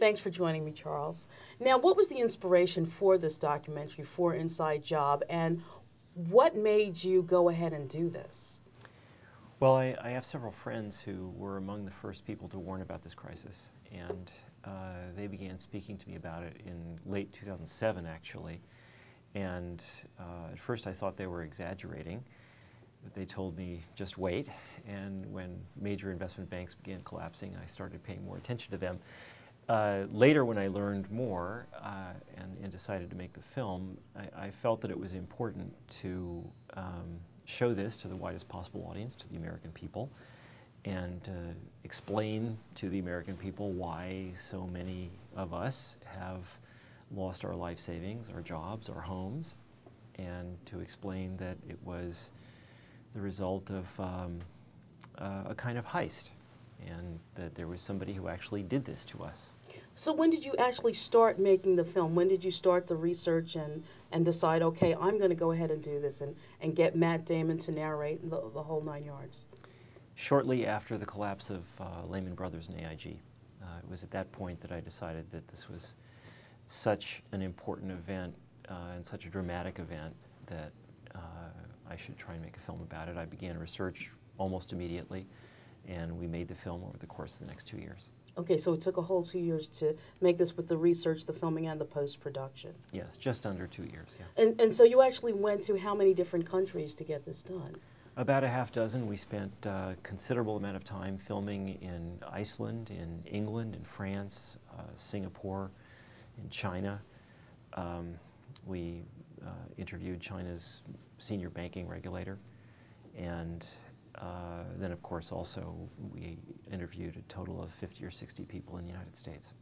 Thanks for joining me, Charles. Now, what was the inspiration for this documentary, for Inside Job, and what made you go ahead and do this? Well, I have several friends who were among the first people to warn about this crisis, and they began speaking to me about it in late 2007, actually. And at first I thought they were exaggerating, but they told me just wait. And when major investment banks began collapsing, I started paying more attention to them. Later, when I learned more and decided to make the film, I felt that it was important to show this to the widest possible audience, to the American people, and explain to the American people why so many of us have lost our life savings, our jobs, our homes, and to explain that it was the result of a kind of heist, and that there was somebody who actually did this to us. So when did you actually start making the film? When did you start the research and decide, okay, I'm going to go ahead and do this and get Matt Damon to narrate the whole 9 yards? Shortly after the collapse of Lehman Brothers and AIG. It was at that point that I decided that this was such an important event and such a dramatic event that I should try and make a film about it. I began research almost immediately, and we made the film over the course of the next 2 years. Okay, so it took a whole 2 years to make this with the research, the filming, and the post-production. Yes, just under 2 years, yeah. And so you actually went to how many different countries to get this done? About a half dozen. We spent a considerable amount of time filming in Iceland, in England, in France, Singapore, in China. We interviewed China's senior banking regulator, and then of course also we interviewed a total of 50 or 60 people in the United States.